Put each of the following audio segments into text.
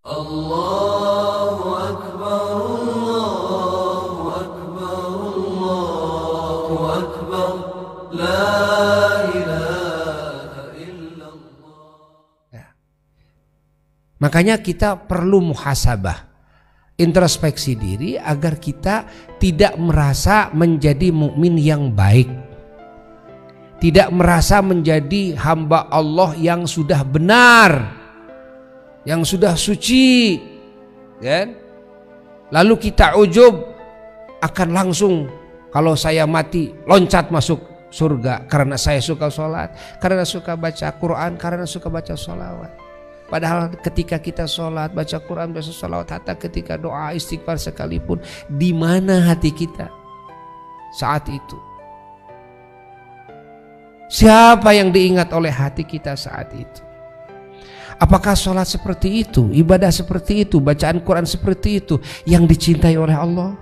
Allahu Akbar, Allahu Akbar, Allahu Akbar, la ilaha illallah. Makanya kita perlu muhasabah, introspeksi diri agar kita tidak merasa menjadi mukmin yang baik, tidak merasa menjadi hamba Allah yang sudah benar, yang sudah suci, kan? Lalu kita ujub akan langsung kalau saya mati loncat masuk surga karena saya suka sholat, karena suka baca Quran, karena suka baca sholawat. Padahal ketika kita sholat, baca Quran, baca sholawat, hatta ketika doa istighfar sekalipun, di mana hati kita saat itu? Siapa yang diingat oleh hati kita saat itu? Apakah sholat seperti itu, ibadah seperti itu, bacaan Quran seperti itu yang dicintai oleh Allah?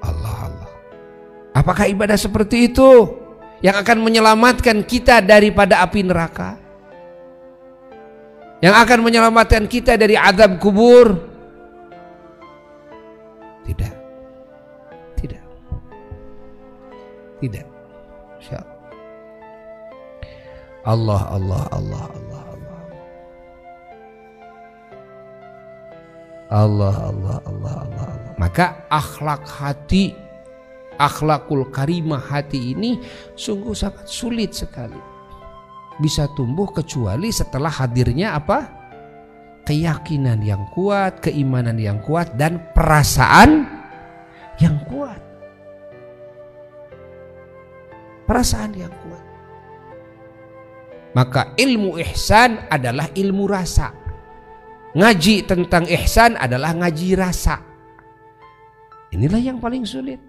Allah. Apakah ibadah seperti itu yang akan menyelamatkan kita daripada api neraka? Yang akan menyelamatkan kita dari azab kubur? Tidak. Insya Allah. Allah. Maka akhlak hati, akhlakul karimah hati ini sungguh sangat sulit sekali bisa tumbuh kecuali setelah hadirnya apa? Keyakinan yang kuat, keimanan yang kuat, dan perasaan yang kuat. Perasaan yang kuat. Maka ilmu ihsan adalah ilmu rasa. Ngaji tentang ihsan adalah ngaji rasa. Inilah yang paling sulit.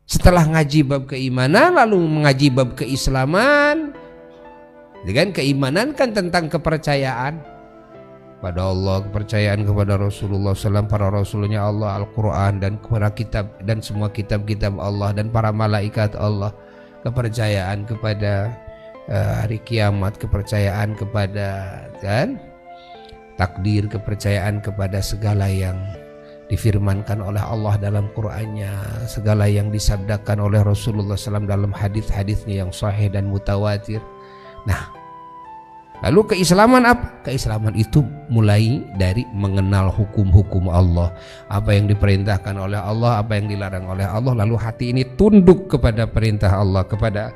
Setelah ngaji bab keimanan, lalu mengaji bab keislaman. Dengan keimanan kan tentang kepercayaan pada Allah, kepercayaan kepada Rasulullah SAW, para Rasulnya Allah, Al-Quran, dan kepada kitab dan semua kitab-kitab Allah dan para malaikat Allah. Kepercayaan kepada hari kiamat, kepercayaan kepada takdir, kepercayaan kepada segala yang difirmankan oleh Allah dalam Qur'annya, segala yang disabdakan oleh Rasulullah SAW dalam hadis-hadisnya yang sahih dan mutawatir. Nah, lalu keislaman apa? Keislaman itu mulai dari mengenal hukum-hukum Allah, apa yang diperintahkan oleh Allah, apa yang dilarang oleh Allah. Lalu hati ini tunduk kepada perintah Allah, kepada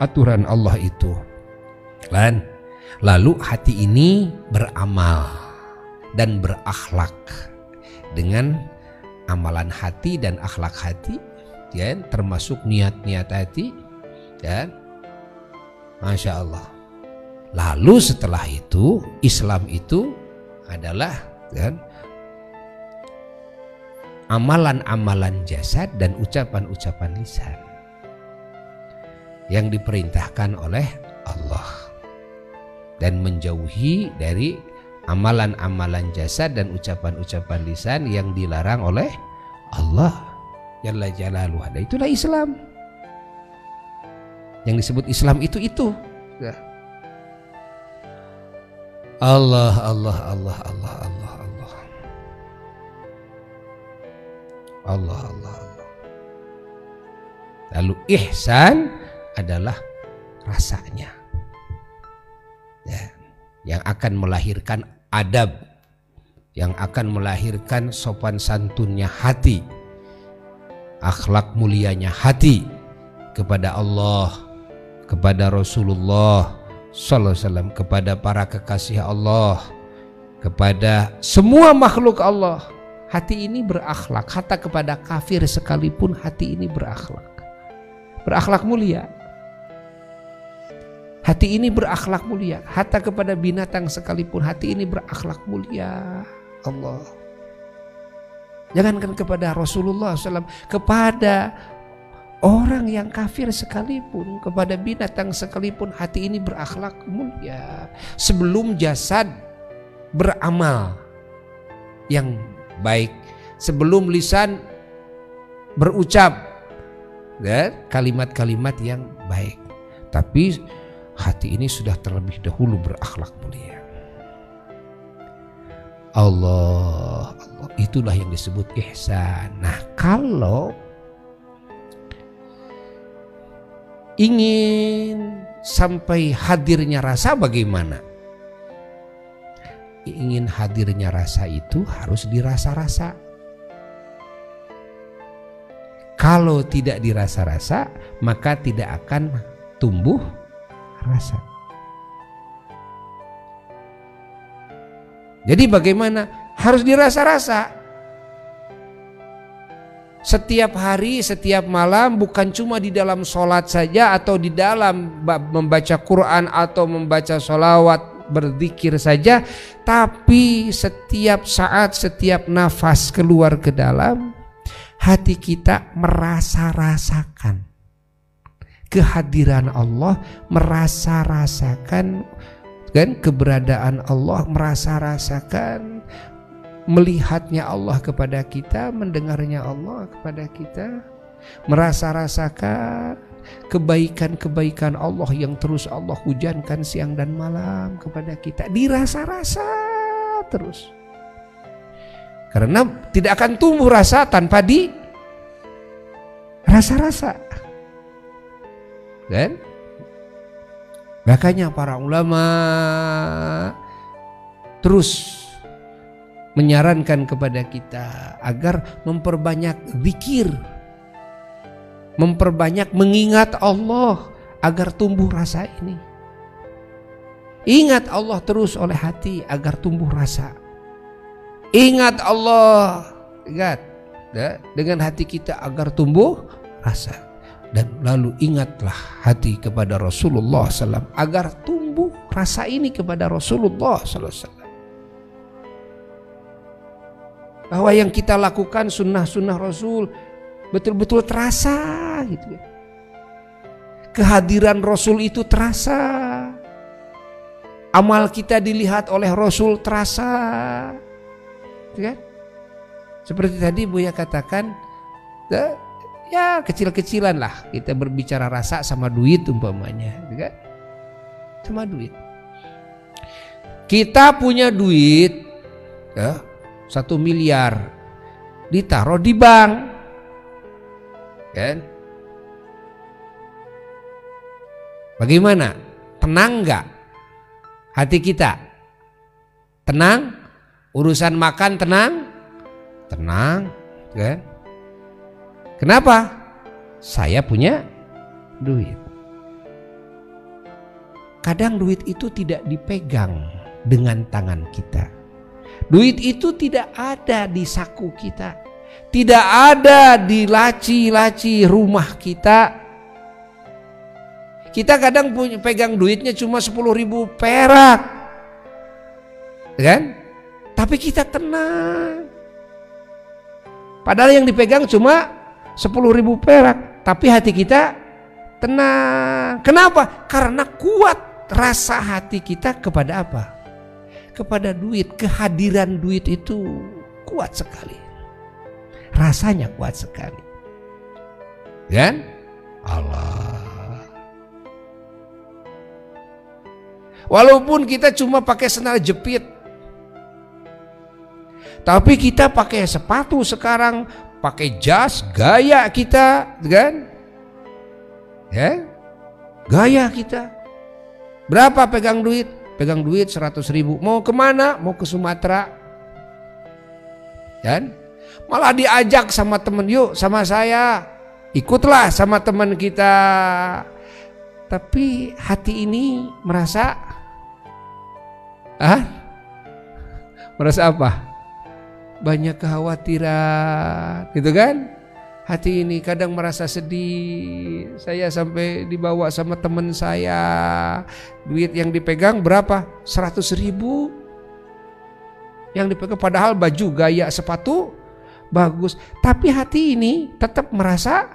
aturan Allah itu. Lalu hati ini beramal dan berakhlak dengan amalan hati dan akhlak hati, ya, termasuk niat-niat hati, ya. Masya Allah. Lalu setelah itu Islam itu adalah amalan-amalan jasad dan ucapan-ucapan lisan yang diperintahkan oleh Allah, dan menjauhi dari amalan-amalan jasad dan ucapan-ucapan lisan yang dilarang oleh Allah Jalla Jalaluhu. Itulah Islam. Yang disebut Islam itu. Allah. Lalu ihsan adalah rasanya, ya, yang akan melahirkan adab, yang akan melahirkan sopan santunnya hati, akhlak mulianya hati kepada Allah, kepada Rasulullah Sallallahu Alaihi Wasallam, kepada para kekasih Allah, kepada semua makhluk Allah. Hati ini berakhlak, hatta kepada kafir sekalipun hati ini berakhlak mulia. Hati ini berakhlak mulia, hatta kepada binatang sekalipun hati ini berakhlak mulia. Allah. Jangankan kepada Rasulullah SAW, kepada orang yang kafir sekalipun, kepada binatang sekalipun hati ini berakhlak mulia. Sebelum jasad beramal yang baik, sebelum lisan berucap kalimat-kalimat yang baik. Tapi hati ini sudah terlebih dahulu berakhlak mulia. Allah, itulah yang disebut ihsan. Nah, kalau ingin sampai hadirnya rasa bagaimana? Ingin hadirnya rasa itu harus dirasa-rasa. Kalau tidak dirasa-rasa, maka tidak akan tumbuh rasa. Jadi bagaimana? Harus dirasa-rasa. Setiap hari, setiap malam, bukan cuma di dalam sholat saja atau di dalam membaca Quran atau membaca sholawat, berzikir saja, tapi setiap saat, setiap nafas keluar ke dalam, hati kita merasa-rasakan kehadiran Allah, merasa-rasakan kan keberadaan Allah, merasa-rasakan melihatnya Allah kepada kita, mendengarnya Allah kepada kita, merasa-rasakan kebaikan-kebaikan Allah yang terus Allah hujankan siang dan malam kepada kita, dirasa-rasa terus. Karena tidak akan tumbuh rasa tanpa di rasa-rasa. Kan? Makanya para ulama terus menyarankan kepada kita agar memperbanyak zikir, memperbanyak mengingat Allah agar tumbuh rasa ini. Ingat Allah terus oleh hati agar tumbuh rasa. Ingat Allah, ingat ya, dengan hati kita agar tumbuh rasa. Dan lalu ingatlah hati kepada Rasulullah SAW agar tumbuh rasa ini kepada Rasulullah SAW. Bahwa yang kita lakukan sunnah-sunnah Rasul betul-betul terasa gitu. Kehadiran Rasul itu terasa. Amal kita dilihat oleh Rasul terasa. Gitu kan? Seperti tadi Buya katakan, ya kecil-kecilan lah kita berbicara rasa sama duit umpamanya, gitu kan? Sama duit. Kita punya duit ya, 1 miliar ditaruh di bank, kan? Bagaimana? Tenang nggak hati kita? Tenang? Urusan makan tenang? Tenang, kan? Kenapa? Saya punya duit. Kadang duit itu tidak dipegang dengan tangan kita. Duit itu tidak ada di saku kita, tidak ada di laci-laci rumah kita. Kita kadang pegang duitnya cuma 10.000 perak, kan? Tapi kita tenang. Padahal yang dipegang cuma 10.000 perak, tapi hati kita tenang. Kenapa? Karena kuat rasa hati kita kepada apa? Kepada duit. Kehadiran duit itu kuat sekali, rasanya kuat sekali, kan? Allah. Walaupun kita cuma pakai sendal jepit, tapi kita pakai sepatu sekarang, pakai jas, gaya kita, kan? Ya, gaya kita. Berapa pegang duit? Pegang duit 100.000. Mau kemana? Mau ke Sumatera, kan? Malah diajak sama temen, yuk sama saya, ikutlah sama teman kita. Tapi hati ini merasa, merasa apa? Banyak kekhawatiran, gitu kan? Hati ini kadang merasa sedih. Saya sampai dibawa sama teman saya, duit yang dipegang berapa? 100.000 yang dipegang, padahal baju, gaya, sepatu bagus. Tapi hati ini tetap merasa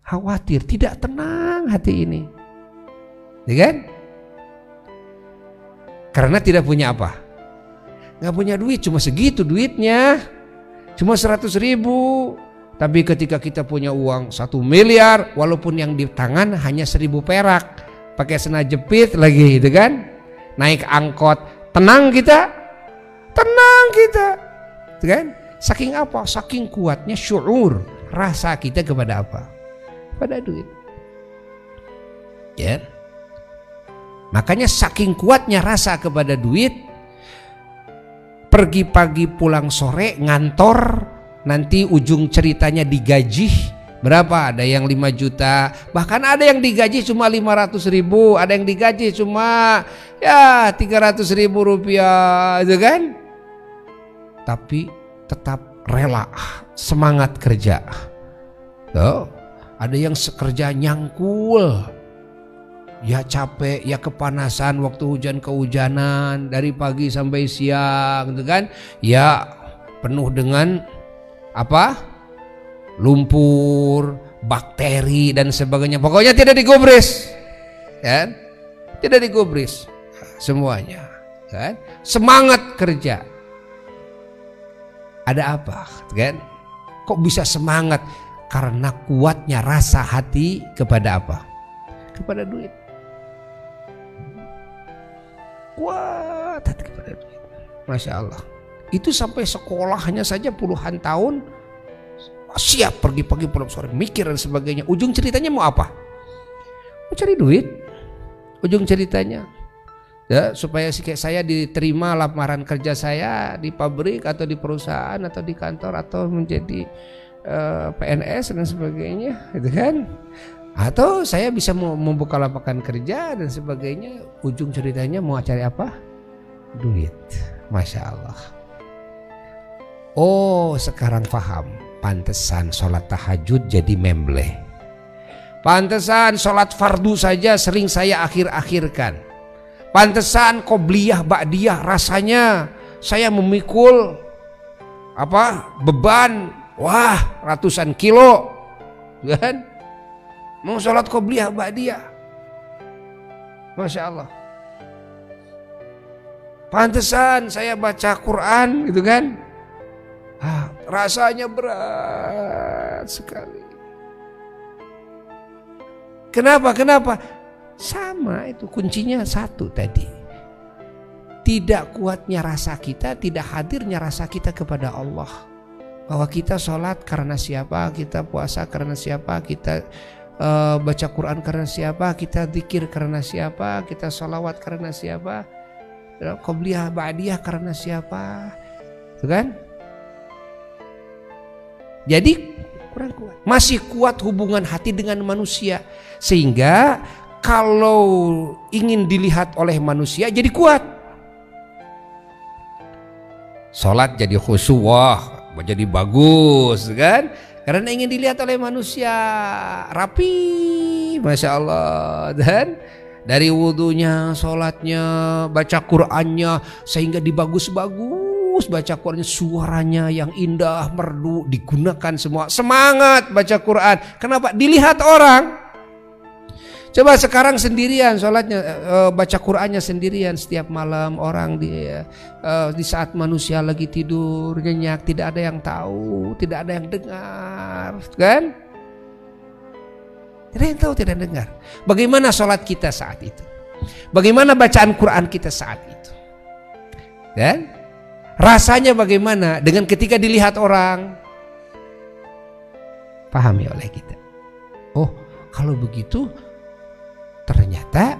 khawatir, tidak tenang hati ini, ya kan? Karena tidak punya apa? Nggak punya duit, cuma segitu duitnya, cuma 100.000. Tapi ketika kita punya uang 1 miliar, walaupun yang di tangan hanya 1.000 perak, pakai sena jepit lagi gitu kan, naik angkot, tenang kita, gitu kan? Saking apa? Saking kuatnya syuur, rasa kita kepada apa? Pada duit. Ya. Makanya saking kuatnya rasa kepada duit, pergi pagi pulang sore ngantor, nanti ujung ceritanya digaji berapa? Ada yang 5 juta, bahkan ada yang digaji cuma 500.000, ada yang digaji cuma ya 300.000 rupiah, itu kan? Tapi tetap rela, semangat kerja. Tuh, ada yang kerja nyangkul, ya capek, ya kepanasan waktu hujan kehujanan dari pagi sampai siang, gitu kan? Ya penuh dengan apa? Lumpur, bakteri dan sebagainya. Pokoknya tidak digubris, kan? Tidak digubris semuanya, kan? Semangat kerja. Ada apa, kan? Kok bisa semangat? Karena kuatnya rasa hati kepada apa? Kepada duit. Kuat hati kepada duit. Masya Allah. Itu sampai sekolahnya saja puluhan tahun siap pergi pagi pulang sore, mikir dan sebagainya. Ujung ceritanya mau apa? Mau cari duit. Ujung ceritanya ya, supaya saya diterima lamaran kerja saya di pabrik atau di perusahaan atau di kantor atau menjadi PNS dan sebagainya, gitu kan? Atau saya bisa membuka lapangan kerja dan sebagainya. Ujung ceritanya mau cari apa? Duit. Masya Allah. Oh, sekarang paham. Pantesan sholat tahajud jadi membleh. Pantesan sholat fardu saja sering saya akhir-akhirkan. Pantesan qobliyah ba'diyah rasanya saya memikul apa? Beban wah ratusan kilo, kan? Mau sholat qobliyah ba'diyah. Masya Allah. Pantesan saya baca Quran, gitu kan? Rasanya berat sekali. Kenapa? Sama itu kuncinya satu tadi. Tidak kuatnya rasa kita, tidak hadirnya rasa kita kepada Allah. Bahwa kita sholat karena siapa, kita puasa karena siapa, kita baca Quran karena siapa, kita zikir karena siapa, kita sholawat karena siapa, qobliyah ba'diyah karena siapa, itu kan? Jadi kurang kuat. Masih kuat hubungan hati dengan manusia, sehingga kalau ingin dilihat oleh manusia jadi kuat. Sholat jadi khusyuk, jadi bagus, kan? Karena ingin dilihat oleh manusia rapi, Masya Allah. Dan dari wudhunya, sholatnya, baca Qurannya, sehingga dibagus-bagus baca Qurannya, suaranya yang indah, merdu, digunakan semua. Semangat baca Quran. Kenapa? Dilihat orang. Coba sekarang sendirian sholatnya, baca Qurannya sendirian setiap malam, orang di saat manusia lagi tidur nyenyak, tidak ada yang tahu, tidak ada yang dengar, kan? Tidak ada yang tahu, tidak ada yang dengar. Bagaimana sholat kita saat itu? Bagaimana bacaan Quran kita saat itu? Kan? Rasanya bagaimana dengan ketika dilihat orang? Pahami oleh kita. Oh, kalau begitu ternyata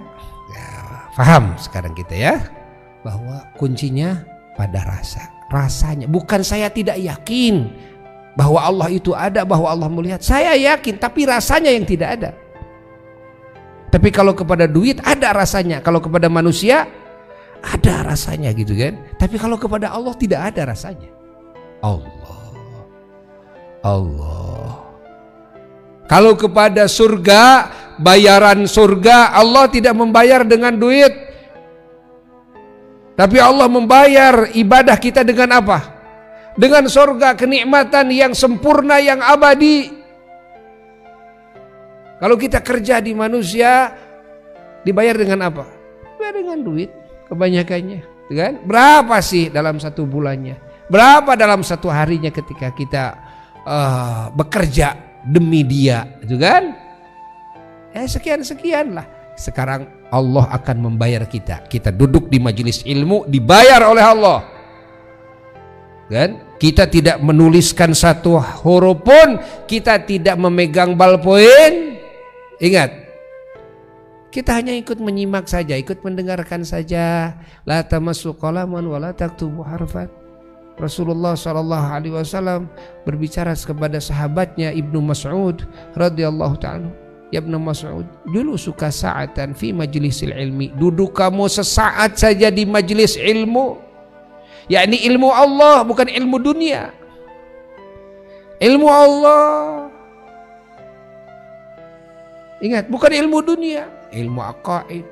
ya, paham sekarang kita ya, bahwa kuncinya pada rasanya. Bukan saya tidak yakin bahwa Allah itu ada, bahwa Allah melihat. Saya yakin, tapi rasanya yang tidak ada. Tapi kalau kepada duit ada rasanya, kalau kepada manusia ada rasanya, gitu kan? Tapi kalau kepada Allah tidak ada rasanya. Allah. Kalau kepada surga, bayaran surga, Allah tidak membayar dengan duit. Tapi Allah membayar ibadah kita dengan apa? Dengan surga, kenikmatan yang sempurna, yang abadi. Kalau kita kerja di manusia, dibayar dengan apa? Dibayar dengan duit, kebanyakannya, kan? Berapa sih dalam satu bulannya? Berapa dalam satu harinya ketika kita bekerja demi dia, itu kan? Sekian lah. sekarang Allah akan membayar kita. Kita duduk di majelis ilmu dibayar oleh Allah. Kan? Kita tidak menuliskan satu huruf pun, kita tidak memegang ballpoint. Ingat, kita hanya ikut menyimak saja, ikut mendengarkan saja. La tamassu qalaman wa la taktubu harfan. Rasulullah SAW berbicara kepada sahabatnya Ibnu Mas'ud radhiyallahu ta'ala. Ya Ibnu Mas'ud, dulu suka sa'atan fi majlisil ilmi. Duduk kamu sesaat saja di majlis ilmu, yakni ilmu Allah, bukan ilmu dunia. Ilmu Allah. Ingat, bukan ilmu dunia. Ilmu aqaid,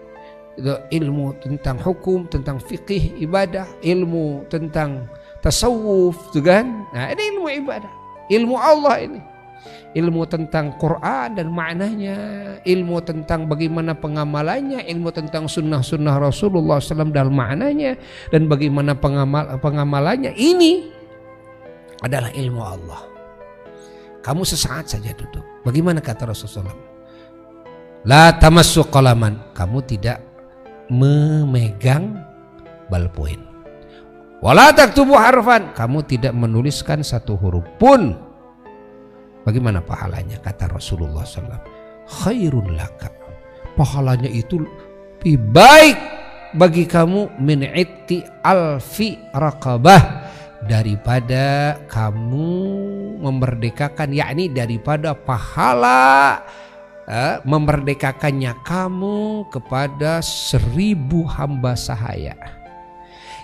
ilmu tentang hukum, tentang fikih, ibadah, ilmu tentang tasawuf, itu kan? Nah, ini ilmu ibadah, ilmu Allah ini. Ilmu tentang Quran dan maknanya, ilmu tentang bagaimana pengamalannya, ilmu tentang sunnah-sunnah Rasulullah SAW dan maknanya, dan bagaimana pengamalannya. Ini adalah ilmu Allah. Kamu sesaat saja duduk. Bagaimana kata Rasulullah SAW? La tamassu qalaman, kamu tidak memegang ballpoint. Wala taktubu harfan, kamu tidak menuliskan satu huruf pun. Bagaimana pahalanya? Kata Rasulullah SAW, khairun laka, pahalanya itu lebih baik bagi kamu min itqi alfi raqabah, daripada kamu memerdekakan, yakni daripada pahala memerdekakannya kamu kepada 1000 hamba sahaya.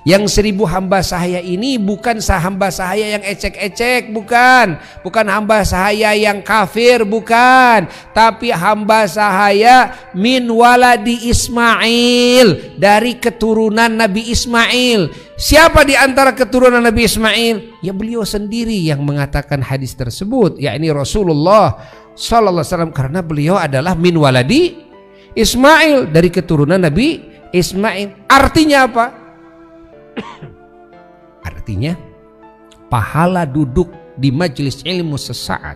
Yang 1000 hamba sahaya ini bukan hamba sahaya yang ecek-ecek, bukan hamba sahaya yang kafir, bukan, tapi hamba sahaya min waladi Ismail, dari keturunan Nabi Ismail. Siapa di antara keturunan Nabi Ismail? Ya beliau sendiri yang mengatakan hadis tersebut, yakni Rasulullah sallallahu alaihi wasallam, karena beliau adalah min waladi Ismail, dari keturunan Nabi Ismail. Artinya apa? Artinya pahala duduk di majelis ilmu sesaat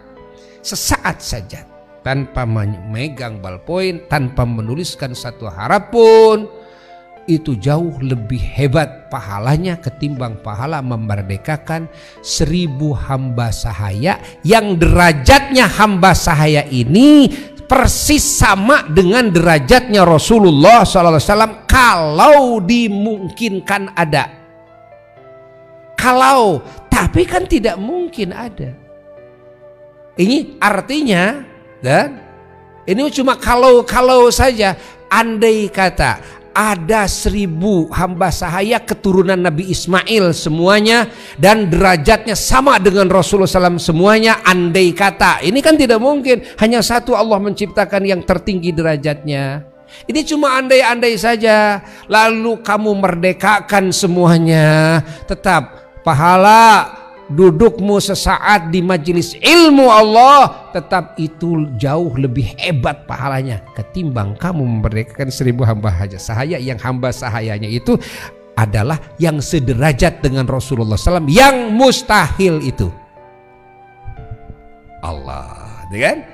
saja, tanpa memegang ballpoint, tanpa menuliskan satu harap pun, itu jauh lebih hebat pahalanya ketimbang pahala memerdekakan 1000 hamba sahaya, yang derajatnya hamba sahaya ini persis sama dengan derajatnya Rasulullah SAW, kalau dimungkinkan ada. Kalau, tapi kan tidak mungkin ada. Ini artinya, dan ini cuma kalau saja. Andai kata ada 1000 hamba sahaya keturunan Nabi Ismail semuanya, dan derajatnya sama dengan Rasulullah SAW semuanya, andai kata, ini kan tidak mungkin. Hanya satu Allah menciptakan yang tertinggi derajatnya. Ini cuma andai-andai saja. Lalu kamu merdekakan semuanya, tetap pahala dudukmu sesaat di majelis ilmu Allah, tetap itu jauh lebih hebat pahalanya ketimbang kamu memerdekakan 1000 hamba sahaya, yang hamba sahayanya itu adalah yang sederajat dengan Rasulullah SAW, yang mustahil itu. Allah, kan?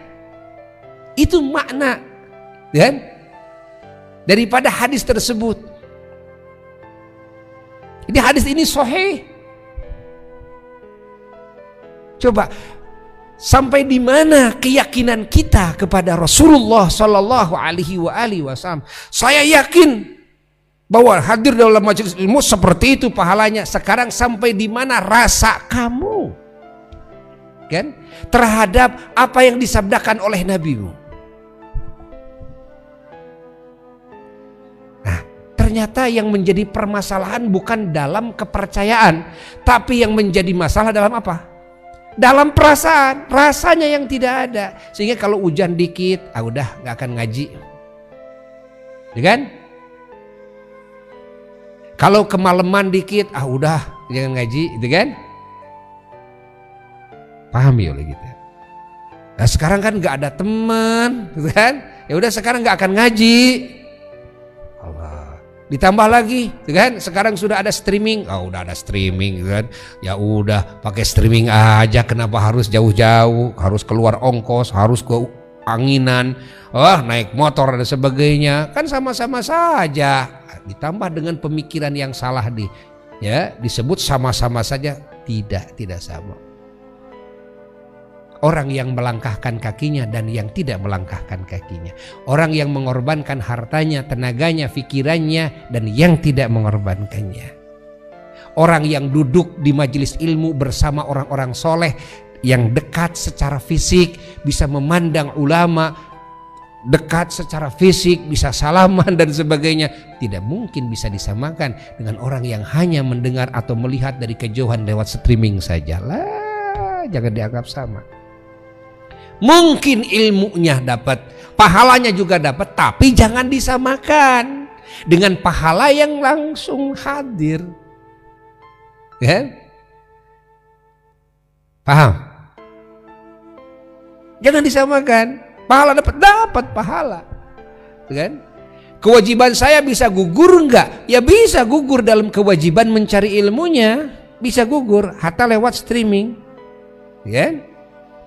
Itu makna, kan? Daripada hadis tersebut. Jadi hadis ini sahih. Coba sampai di mana keyakinan kita kepada Rasulullah Sallallahu Alaihi Wasallam. Saya yakin bahwa hadir dalam majelis ilmu seperti itu pahalanya. Sekarang sampai di mana rasa kamu, kan, terhadap apa yang disabdakan oleh Nabimu? Nah, ternyata yang menjadi permasalahan bukan dalam kepercayaan, tapi yang menjadi masalah dalam apa? Dalam perasaan, rasanya yang tidak ada. Sehingga kalau hujan dikit, udah gak akan ngaji, ya kan? Kalau kemalaman dikit, udah jangan ngaji, gitu kan? Paham ya oleh gitu. Nah sekarang kan gak ada teman, gitu kan? Ya udah sekarang gak akan ngaji. Allah. Ditambah lagi, kan? Sekarang sudah ada streaming. Udah ada streaming, kan? Ya udah pakai streaming aja. Kenapa harus jauh-jauh? Harus keluar ongkos, harus ke anginan, naik motor dan sebagainya, kan sama-sama saja. Ditambah dengan pemikiran yang salah disebut sama-sama saja, tidak sama. Orang yang melangkahkan kakinya dan yang tidak melangkahkan kakinya, orang yang mengorbankan hartanya, tenaganya, pikirannya, dan yang tidak mengorbankannya, orang yang duduk di majelis ilmu bersama orang-orang soleh yang dekat secara fisik, bisa memandang ulama, dekat secara fisik, bisa salaman dan sebagainya, tidak mungkin bisa disamakan dengan orang yang hanya mendengar atau melihat dari kejauhan lewat streaming saja. Lah, jangan dianggap sama. Mungkin ilmunya dapat, pahalanya juga dapat, tapi jangan disamakan dengan pahala yang langsung hadir. Ya? Paham? Jangan disamakan. Pahala dapat pahala. Kan? Kewajiban saya bisa gugur enggak? Ya bisa gugur dalam kewajiban mencari ilmunya, bisa gugur hatta lewat streaming. Kan?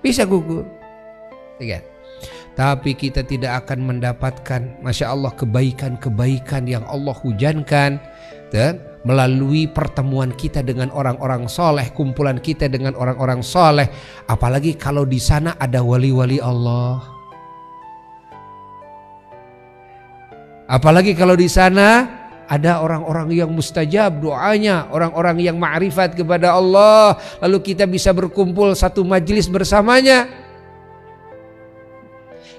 Bisa gugur. Ya. Tapi kita tidak akan mendapatkan, Masya Allah, kebaikan-kebaikan yang Allah hujankan melalui pertemuan kita dengan orang-orang soleh, kumpulan kita dengan orang-orang soleh. Apalagi kalau di sana ada wali-wali Allah. Apalagi kalau di sana ada orang-orang yang mustajab doanya, orang-orang yang ma'rifat kepada Allah, lalu kita bisa berkumpul satu majelis bersamanya.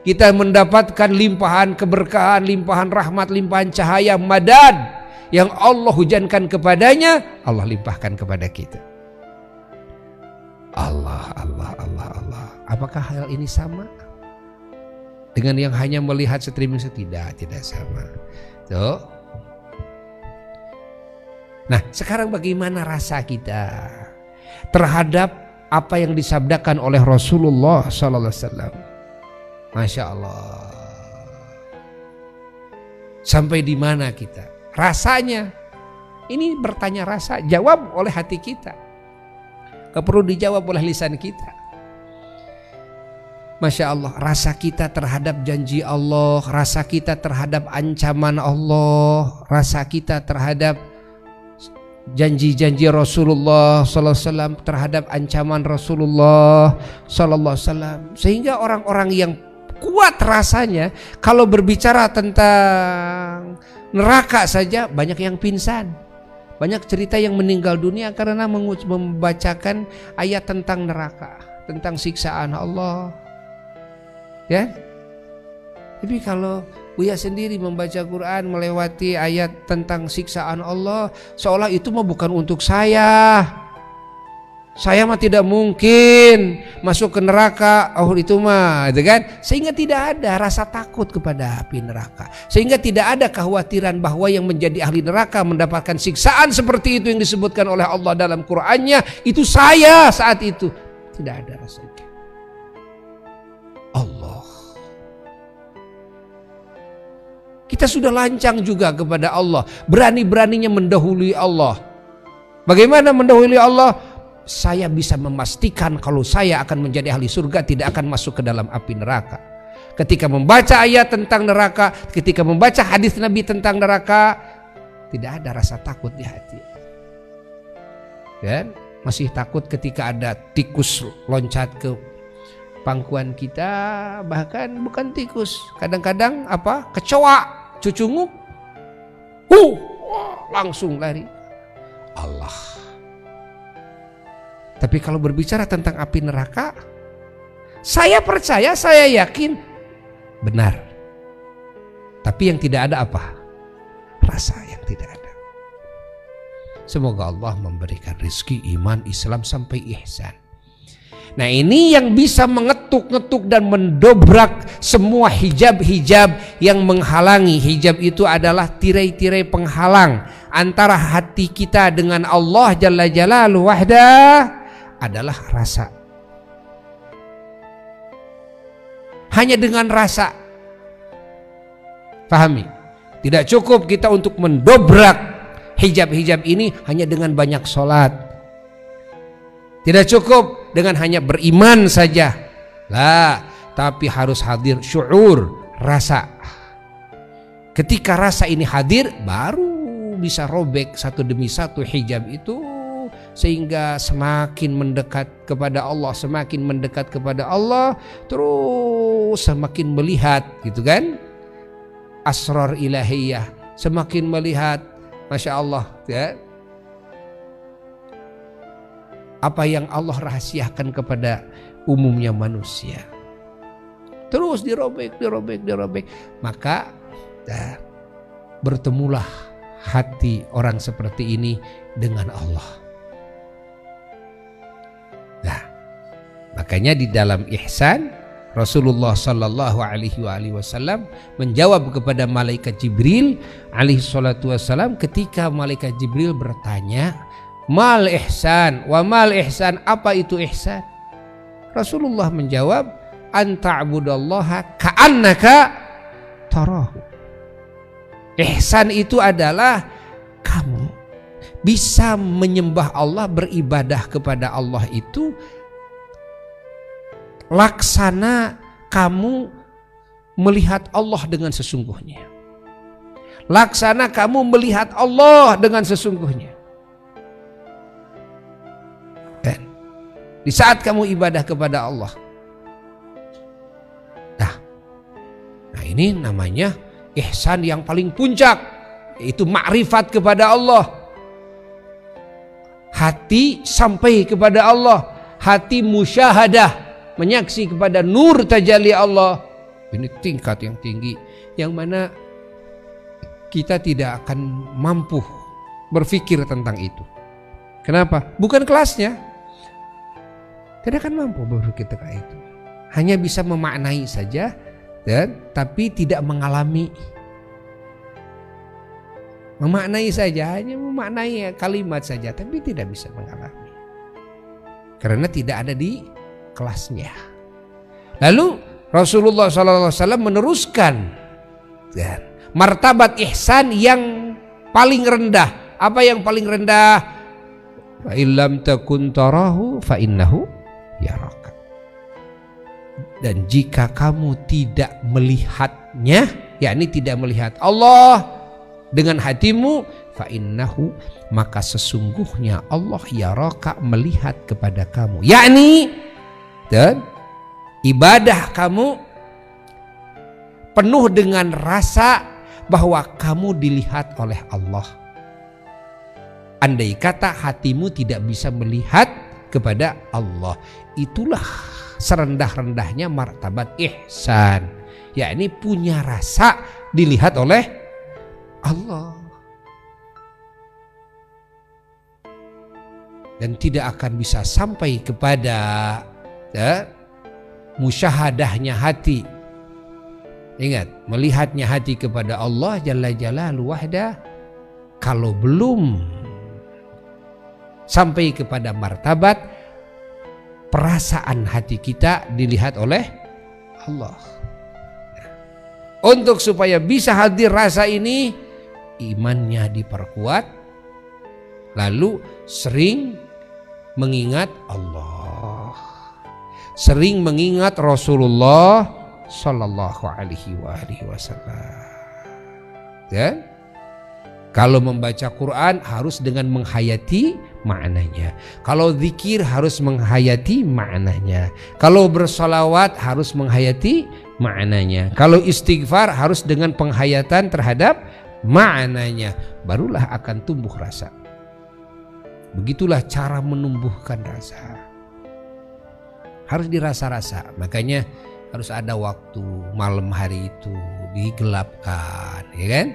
Kita mendapatkan limpahan keberkahan, limpahan rahmat, limpahan cahaya, madad yang Allah hujankan kepadanya, Allah limpahkan kepada kita. Allah. Apakah hal ini sama dengan yang hanya melihat streaming? Tidak sama. Tuh. Nah, sekarang bagaimana rasa kita terhadap apa yang disabdakan oleh Rasulullah sallallahu alaihi wasallam? Masya Allah. Sampai di mana kita? Rasanya. Ini bertanya rasa, jawab oleh hati kita. Gak perlu dijawab oleh lisan kita. Masya Allah, rasa kita terhadap janji Allah, rasa kita terhadap ancaman Allah, rasa kita terhadap janji-janji Rasulullah sallallahu alaihi wasallam, terhadap ancaman Rasulullah sallallahu alaihi wasallam. Sehingga orang-orang yang kuat rasanya kalau berbicara tentang neraka saja banyak yang pingsan, banyak cerita yang meninggal dunia karena membacakan ayat tentang neraka, tentang siksaan Allah. Ya, tapi kalau Buya sendiri membaca Quran melewati ayat tentang siksaan Allah, seolah itu mah bukan untuk saya. Saya mah tidak mungkin masuk ke neraka, itu mah, gitu kan? Sehingga tidak ada rasa takut kepada api neraka. Sehingga tidak ada kekhawatiran bahwa yang menjadi ahli neraka mendapatkan siksaan seperti itu yang disebutkan oleh Allah dalam Qur'annya, itu saya saat itu. Tidak ada rasanya. Allah. Kita sudah lancang juga kepada Allah, berani-beraninya mendahului Allah. Bagaimana mendahului Allah? Saya bisa memastikan kalau saya akan menjadi ahli surga, tidak akan masuk ke dalam api neraka. Ketika membaca ayat tentang neraka, ketika membaca hadis Nabi tentang neraka, tidak ada rasa takut di hati. Dan masih takut ketika ada tikus loncat ke pangkuan kita, bahkan bukan tikus, kadang-kadang apa? Kecoa, cucunguk, langsung lari. Allah. Tapi kalau berbicara tentang api neraka, saya percaya, saya yakin benar. Tapi yang tidak ada apa? Rasa yang tidak ada. Semoga Allah memberikan rezeki iman, Islam sampai ihsan. Nah, ini yang bisa mengetuk-ngetuk dan mendobrak semua hijab-hijab yang menghalangi. Hijab itu adalah tirai-tirai penghalang antara hati kita dengan Allah Jalla Jalaluhu wahdah, adalah rasa. Hanya dengan rasa. Pahami? Tidak cukup kita untuk mendobrak hijab-hijab ini hanya dengan banyak sholat. Tidak cukup dengan hanya beriman saja. Lah, tapi harus hadir syuur, rasa. Ketika rasa ini hadir, baru bisa robek satu demi satu hijab itu, sehingga semakin mendekat kepada Allah, semakin mendekat kepada Allah, terus semakin melihat gitu kan, asrar ilahiyah, semakin melihat, Masya Allah ya, apa yang Allah rahasiakan kepada umumnya manusia. Terus dirobek. Maka bertemulah hati orang seperti ini dengan Allah. Nah, makanya di dalam ihsan Rasulullah Sallallahu Alaihi Wasallam menjawab kepada malaikat Jibril alaihi salatu wassalam ketika malaikat Jibril bertanya, mal ihsan, wa mal ihsan, apa itu ihsan? Rasulullah menjawab, anta'budallaha ka'annaka tarahu. Ihsan itu adalah kamu bisa menyembah Allah, beribadah kepada Allah itu laksana kamu melihat Allah dengan sesungguhnya. Laksana kamu melihat Allah dengan sesungguhnya. Dan di saat kamu ibadah kepada Allah, nah ini namanya ihsan yang paling puncak, yaitu makrifat kepada Allah. Hati sampai kepada Allah, hati musyahadah, menyaksi kepada nur tajalli Allah. Ini tingkat yang tinggi, yang mana kita tidak akan mampu berpikir tentang itu. Kenapa? Bukan kelasnya. Tidak akan mampu berpikir tentang itu. Hanya bisa memaknai saja, tapi tidak mengalami. Memaknai saja, hanya memaknai kalimat saja, tapi tidak bisa mengalami. Karena tidak ada di kelasnya. Lalu Rasulullah SAW meneruskan martabat ihsan yang paling rendah. Apa yang paling rendah? Fa illam takun tarahu fa innahu yaraka. Dan jika kamu tidak melihatnya, yakni tidak melihat Allah dengan hatimu, fa innahu, maka sesungguhnya Allah yaraka, melihat kepada kamu. Yakni dan ibadah kamu penuh dengan rasa bahwa kamu dilihat oleh Allah. Andai kata hatimu tidak bisa melihat kepada Allah, itulah serendah-rendahnya martabat ihsan, yakni punya rasa dilihat oleh Allah. Dan tidak akan bisa sampai kepada musyahadahnya hati. Ingat, melihatnya hati kepada Allah Jalla Jalaluhu wahda, kalau belum sampai kepada martabat perasaan hati kita dilihat oleh Allah. Untuk supaya bisa hadir rasa ini, imannya diperkuat, lalu sering mengingat Allah, sering mengingat Rasulullah Sallallahu Alaihi Wasallam. Dan kalau membaca Quran harus dengan menghayati maknanya. Kalau zikir harus menghayati maknanya. Kalau bersolawat harus menghayati maknanya. Kalau istighfar harus dengan penghayatan terhadap maknanya. Barulah akan tumbuh rasa. Begitulah cara menumbuhkan rasa. Harus dirasa-rasa. Makanya harus ada waktu malam hari itu digelapkan, ya kan?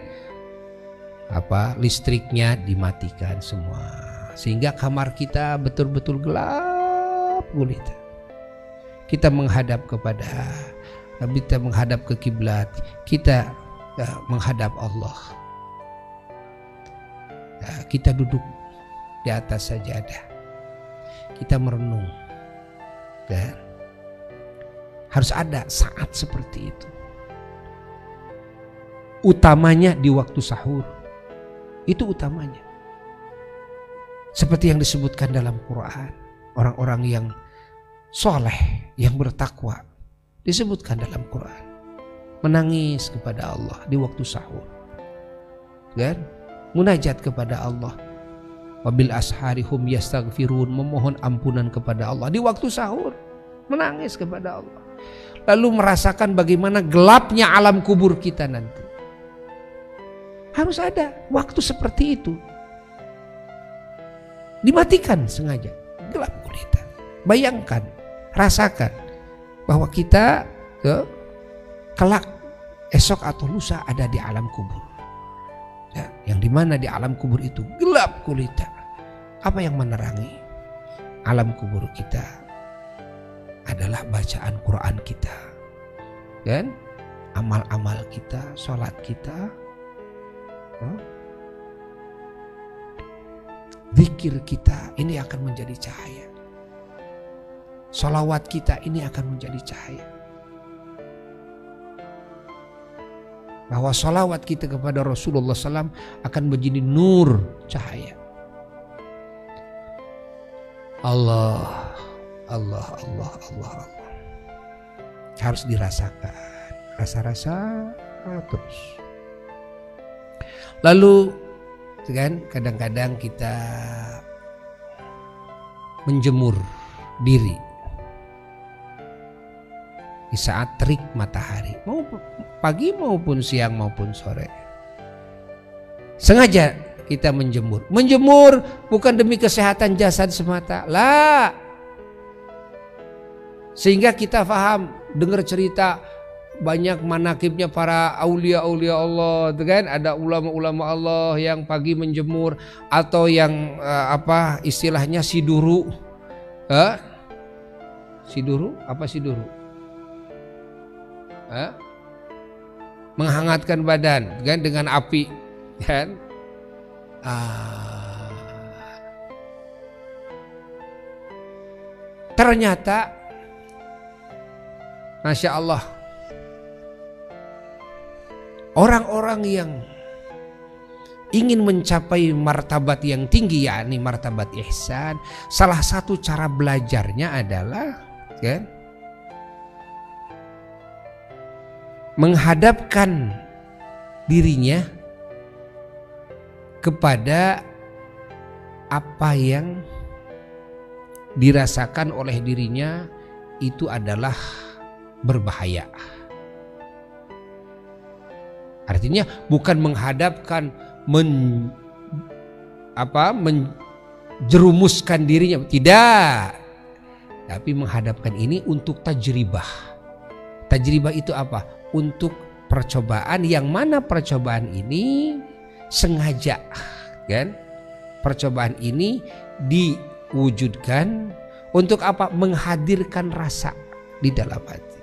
Listriknya dimatikan semua, sehingga kamar kita betul-betul gelap gulita. Kita menghadap kita menghadap ke kiblat, kita menghadap Allah. Kita duduk di atas sajadah, kita merenung. Dan harus ada saat seperti itu. Utamanya di waktu sahur. Itu utamanya. Seperti yang disebutkan dalam Quran, orang-orang yang soleh, yang bertakwa, Disebutkan dalam Quran. Menangis kepada Allah di waktu sahur. Kan? Munajat kepada Allah. Wabil asharihum yastaghfirun, memohon ampunan kepada Allah di waktu sahur. Menangis kepada Allah. Lalu merasakan bagaimana gelapnya alam kubur kita nanti. Harus ada waktu seperti itu. Dimatikan sengaja, gelap gulita. Bayangkan, rasakan bahwa kita kelak esok atau lusa ada di alam kubur. Ya, yang dimana di alam kubur itu gelap gulita. Apa yang menerangi alam kubur kita adalah bacaan Quran kita, kan? Amal-amal kita, sholat kita, zikir kita, ini akan menjadi cahaya. Sholawat kita ini akan menjadi cahaya. Bahwa sholawat kita kepada Rasulullah SAW akan menjadi nur, cahaya. Allah, Allah, Allah, Allah, Allah. Harus dirasakan, rasa-rasa terus. Lalu kan kadang-kadang kita menjemur diri di saat terik matahari, mau pagi maupun siang maupun sore. Sengaja kita menjemur. Menjemur bukan demi kesehatan jasad semata, lah. Sehingga kita paham, dengar cerita banyak manakibnya para aulia-aulia Allah, kan? Ada ulama-ulama Allah yang pagi menjemur, atau yang istilahnya siduru. Siduru, apa siduru? Menghangatkan badan, kan, dengan api, kan? Ternyata, Masya Allah, orang-orang yang ingin mencapai martabat yang tinggi, yakni martabat ihsan, salah satu cara belajarnya adalah, kan, menghadapkan dirinya kepada apa yang dirasakan oleh dirinya itu adalah berbahaya. Artinya bukan menghadapkan menjerumuskan dirinya, tidak. Tapi menghadapkan ini untuk tajribah. Tajribah itu apa? Untuk percobaan, yang mana percobaan ini sengaja, kan? Percobaan ini diwujudkan untuk apa? Menghadirkan rasa di dalam hati.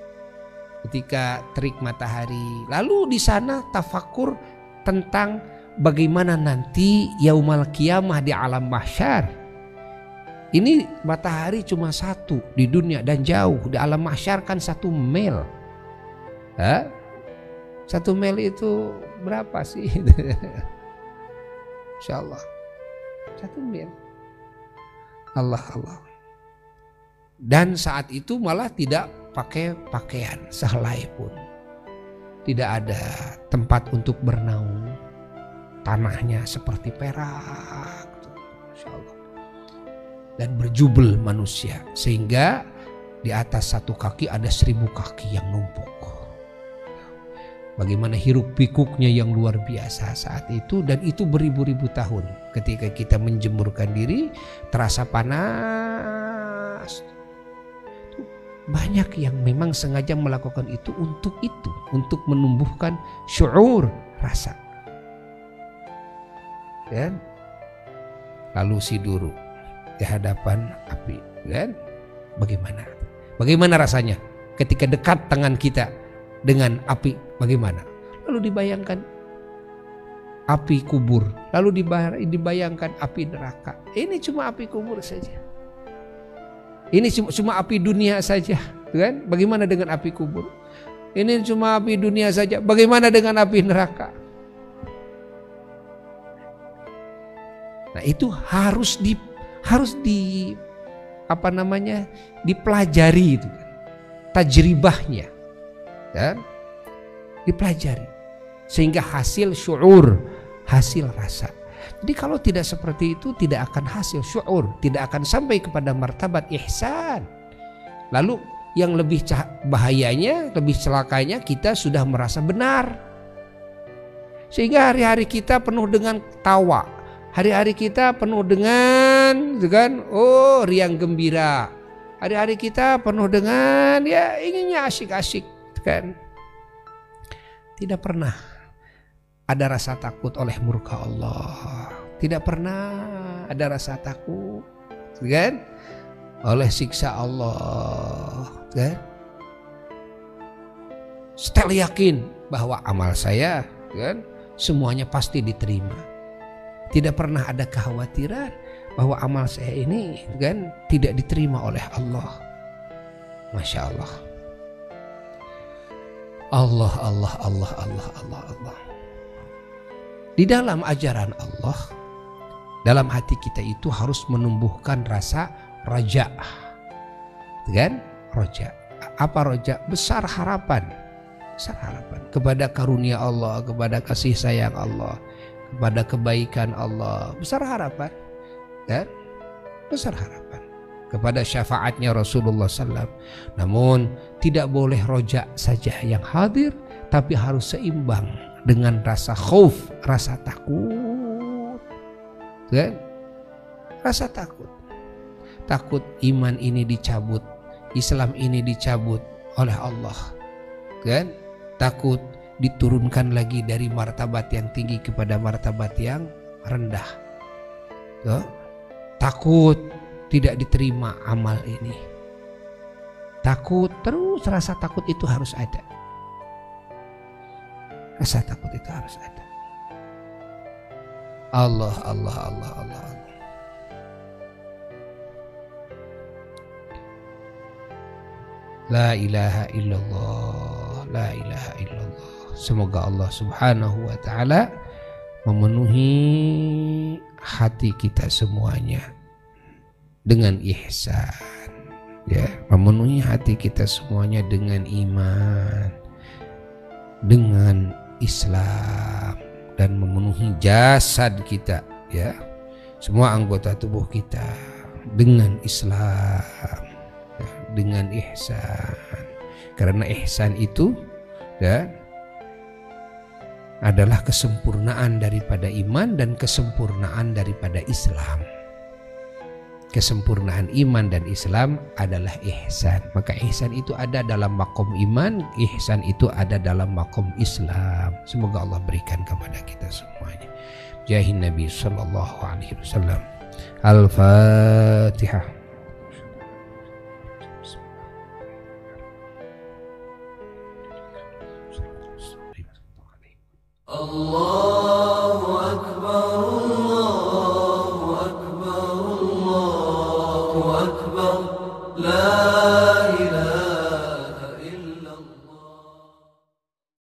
Ketika terik matahari, lalu di sana tafakur tentang bagaimana nanti yaumal qiyamah di alam mahsyar. Ini matahari cuma satu di dunia dan jauh, di alam mahsyar kan 1 mil. 1 mil itu berapa sih? Insya Allah 1 mil. Allah. Dan saat itu malah tidak pakai pakaian sehelai pun. Tidak ada tempat untuk bernaung. Tanahnya seperti perak. Insya Allah. Dan berjubel manusia. Sehingga di atas 1 kaki ada 1000 kaki yang numpuk. Bagaimana hiruk pikuknya yang luar biasa saat itu, dan itu beribu-ribu tahun. Ketika kita menjemurkan diri terasa panas. Banyak yang memang sengaja melakukan itu, untuk menumbuhkan syuur, rasa. Dan lalu siduru di hadapan api, kan? Bagaimana rasanya ketika dekat tangan kita dengan api, bagaimana? Lalu dibayangkan api kubur, lalu dibayangkan api neraka. Ini cuma api kubur saja. Ini cuma api dunia saja, kan? Bagaimana dengan api kubur? Ini cuma api dunia saja. Bagaimana dengan api neraka? Nah, itu harus dipelajari itu, kan? tajribahnya, ya, dipelajari sehingga hasil syuur, hasil rasa. Jadi kalau tidak seperti itu tidak akan hasil syuur, tidak akan sampai kepada martabat ihsan. Lalu yang lebih bahayanya, lebih celakanya, kita sudah merasa benar. Sehingga hari-hari kita penuh dengan tawa, hari-hari kita penuh dengan riang gembira, hari-hari kita penuh dengan ya inginnya asyik-asyik, kan? Tidak pernah ada rasa takut oleh murka Allah, tidak pernah ada rasa takut, kan, oleh siksa Allah, kan? Setel yakin bahwa amal saya, kan, semuanya pasti diterima. Tidak pernah ada kekhawatiran bahwa amal saya ini, kan, tidak diterima oleh Allah. Masya Allah. Allah, Allah, Allah, Allah, Allah, Allah. Di dalam ajaran Allah, dalam hati kita itu harus menumbuhkan rasa raja, kan? Raja. Apa raja? Besar harapan, besar harapan kepada karunia Allah, kepada kasih sayang Allah, kepada kebaikan Allah. Besar harapan, kan? Besar harapan kepada syafaatnya Rasulullah SAW. Namun tidak boleh roja saja yang hadir, tapi harus seimbang dengan rasa khauf, rasa takut, kan? Rasa takut, takut iman ini dicabut, Islam ini dicabut oleh Allah, kan? Takut diturunkan lagi dari martabat yang tinggi kepada martabat yang rendah, ya? Takut tidak diterima amal ini, takut terus. Rasa takut itu harus ada. Rasa takut itu harus ada. Allah, Allah, Allah, Allah, Allah. La ilaha illallah, la ilaha illallah. Semoga Allah Subhanahu wa ta'ala memenuhi hati kita semuanya dengan ihsan, ya, memenuhi hati kita semuanya dengan iman, dengan Islam, dan memenuhi jasad kita, ya, semua anggota tubuh kita dengan Islam, ya, dengan ihsan. Karena ihsan itu, ya, adalah kesempurnaan daripada iman dan kesempurnaan daripada Islam. Kesempurnaan iman dan Islam adalah ihsan. Maka ihsan itu ada dalam makom iman, ihsan itu ada dalam makom Islam. Semoga Allah berikan kepada kita semuanya. Jahin Nabi sallallahu alaihi wasallam. Al-Fatihah. Allahu Akbar, Allahu Akbar, Allahu Akbar, la